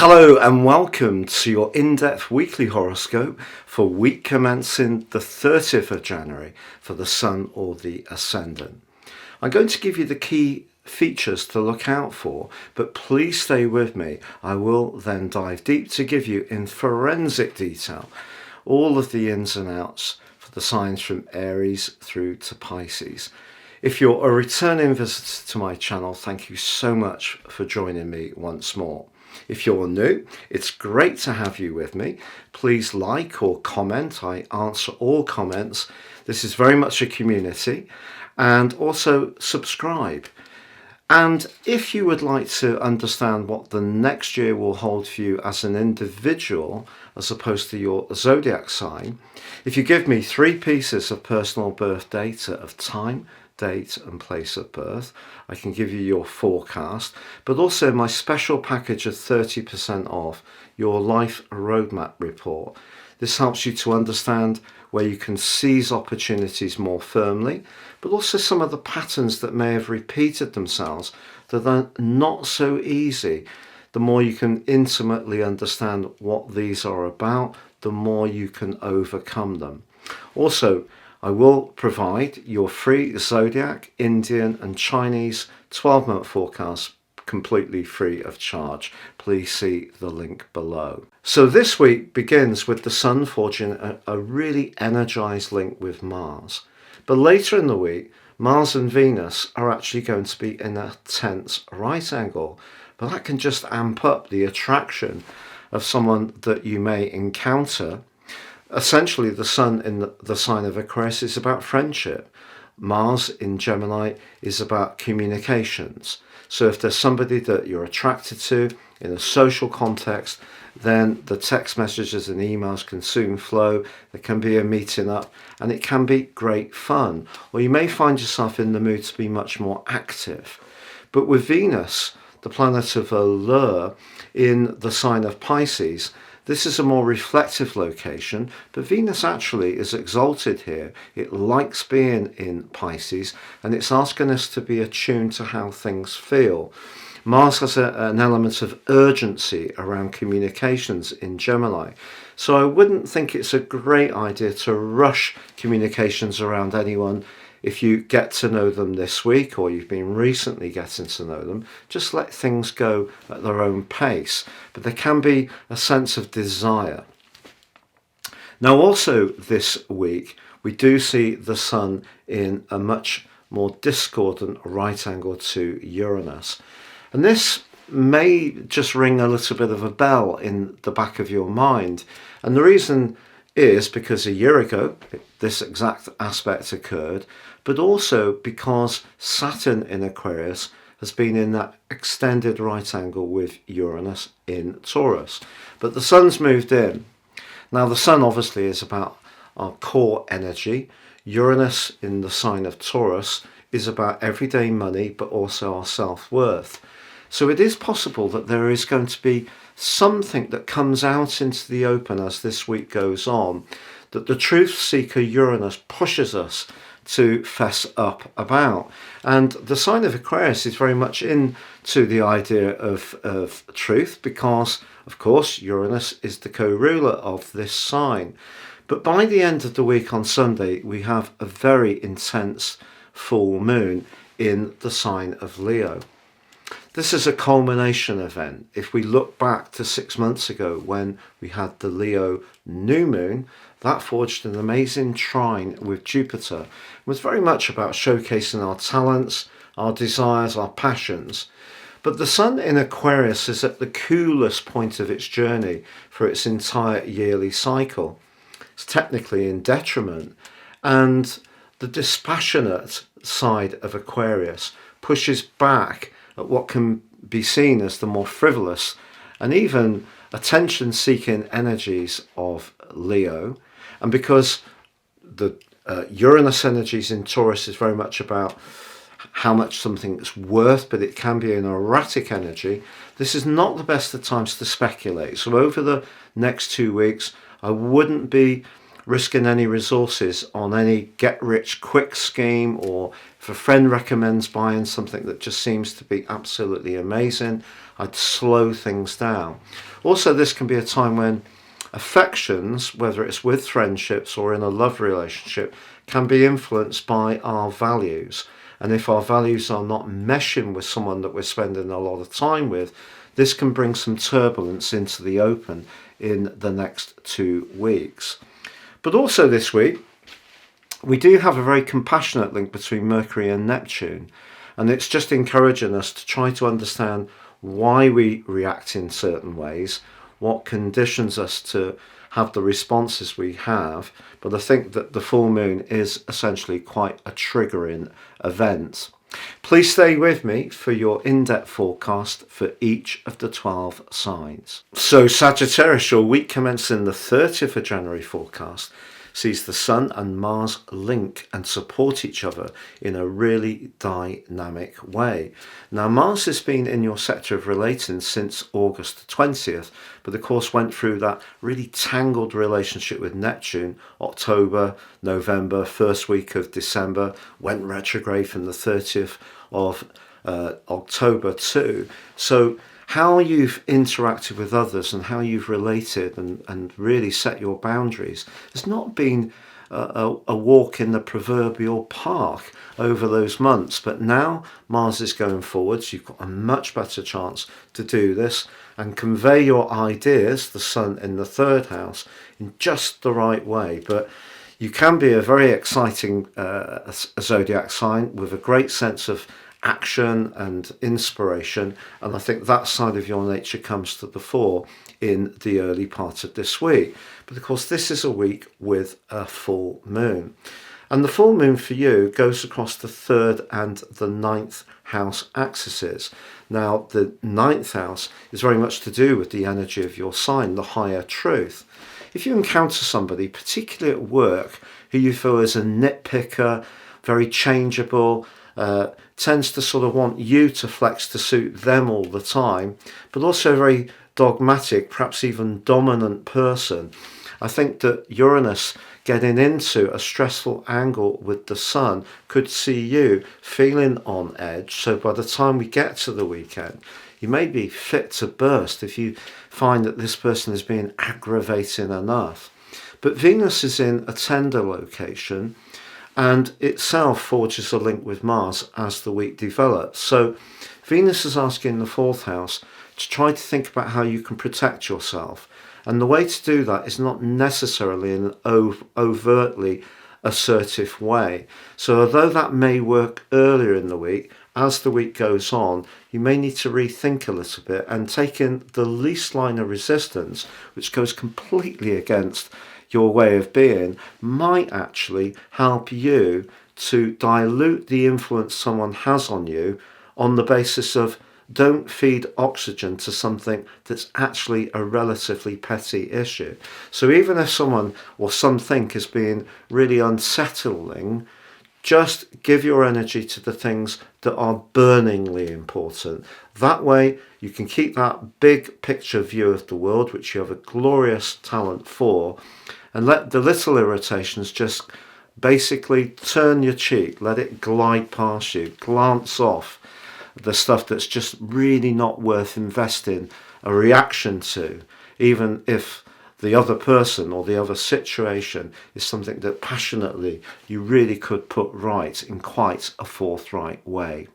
Hello and welcome to your in-depth weekly horoscope for week commencing the 30th of January for the Sun or the Ascendant. I'm going to give you the key features to look out for, but please stay with me. I will then dive deep to give you in forensic detail all of the ins and outs for the signs from Aries through to Pisces. If you're a returning visitor to my channel, thank you so much for joining me once more. If you're new, it's great to have you with me. Please like or comment. I answer all comments. This is very much a community. And also subscribe. And if you would like to understand what the next year will hold for you as an individual, as opposed to your zodiac sign, if you give me 3 pieces of personal birth data of time, date and place of birth, I can give you your forecast, but also my special package of 30% off your life roadmap report. This helps you to understand where you can seize opportunities more firmly, but also some of the patterns that may have repeated themselves that are not so easy. The more you can intimately understand what these are about, the more you can overcome them. Also, I will provide your free Zodiac, Indian and Chinese 12-month forecast completely free of charge. Please see the link below. So this week begins with the Sun forging a really energized link with Mars. But later in the week, Mars and Venus are actually going to be in a tense right angle. But that can just amp up the attraction of someone that you may encounter. Essentially, the Sun in the sign of Aquarius is about friendship. Mars in Gemini is about communications. So if there's somebody that you're attracted to in a social context, then the text messages and emails can soon flow. There can be a meeting up and it can be great fun. Or you may find yourself in the mood to be much more active. But with Venus, the planet of allure, in the sign of Pisces, this is a more reflective location, but Venus actually is exalted here. It likes being in Pisces, and it's asking us to be attuned to how things feel. Mars has an element of urgency around communications in Gemini. So I wouldn't think it's a great idea to rush communications around anyone. If you get to know them this week or you've been recently getting to know them, just let things go at their own pace. But there can be a sense of desire. Now also this week, we do see the Sun in a much more discordant right angle to Uranus. And this may just ring a little bit of a bell in the back of your mind. And the reason is because a year ago, this exact aspect occurred, but also because Saturn in Aquarius has been in that extended right angle with Uranus in Taurus. But the Sun's moved in. Now the Sun obviously is about our core energy. Uranus in the sign of Taurus is about everyday money, but also our self-worth. So it is possible that there is going to be something that comes out into the open as this week goes on, that the truth seeker Uranus pushes us to fess up about. And the sign of Aquarius is very much into the idea of truth because, of course, Uranus is the co-ruler of this sign. But by the end of the week on Sunday, we have a very intense full moon in the sign of Leo. This is a culmination event. If we look back to 6 months ago when we had the Leo new moon, that forged an amazing trine with Jupiter. It was very much about showcasing our talents, our desires, our passions. But the Sun in Aquarius is at the coolest point of its journey for its entire yearly cycle. It's technically in detriment, and the dispassionate side of Aquarius pushes back at what can be seen as the more frivolous and even attention-seeking energies of Leo. And because the Uranus energies in Taurus is very much about how much something's worth, but it can be an erratic energy, this is not the best of times to speculate. So over the next 2 weeks, I wouldn't be risking any resources on any get-rich-quick scheme, or if a friend recommends buying something that just seems to be absolutely amazing, I'd slow things down. Also, this can be a time when affections, whether it's with friendships or in a love relationship, can be influenced by our values. And if our values are not meshing with someone that we're spending a lot of time with, this can bring some turbulence into the open in the next 2 weeks. But also this week, we do have a very compassionate link between Mercury and Neptune. And it's just encouraging us to try to understand why we react in certain ways, what conditions us to have the responses we have. But I think that the full moon is essentially quite a triggering event. Please stay with me for your in-depth forecast for each of the 12 signs. So Sagittarius, your week commencing the 30th of January forecast sees the Sun and Mars link and support each other in a really dynamic way. Now, Mars has been in your sector of relating since August the 20th, but of course went through that really tangled relationship with Neptune, October, November, first week of December, went retrograde from the 30th of October too. So how you've interacted with others and how you've related and really set your boundaries has not been a walk in the proverbial park over those months. But now Mars is going forwards. You've got a much better chance to do this and convey your ideas, the Sun in the 3rd house, in just the right way. But you can be a very exciting zodiac sign with a great sense of action and inspiration, and I think that side of your nature comes to the fore in the early part of this week. But of course, this is a week with a full moon, and the full moon for you goes across the 3rd and the 9th house axes. Now, the 9th house is very much to do with the energy of your sign, the higher truth. If you encounter somebody, particularly at work, who you feel is a nitpicker, very changeable, tends to sort of want you to flex to suit them all the time, but also a very dogmatic, perhaps even dominant person, I think that Uranus getting into a stressful angle with the Sun could see you feeling on edge. So by the time we get to the weekend, you may be fit to burst if you find that this person is being aggravating enough. But Venus is in a tender location, and itself forges a link with Mars as the week develops. So Venus is asking the 4th house to try to think about how you can protect yourself. And the way to do that is not necessarily in an overtly assertive way. So although that may work earlier in the week, as the week goes on, you may need to rethink a little bit and take in the least line of resistance, which goes completely against your way of being, might actually help you to dilute the influence someone has on you on the basis of don't feed oxygen to something that's actually a relatively petty issue. So even if someone or something is being really unsettling, just give your energy to the things that are burningly important. That way you can keep that big picture view of the world, which you have a glorious talent for, and let the little irritations just basically turn your cheek, let it glide past you, glance off the stuff that's just really not worth investing a reaction to, even if the other person or the other situation is something that passionately you really could put right in quite a forthright way.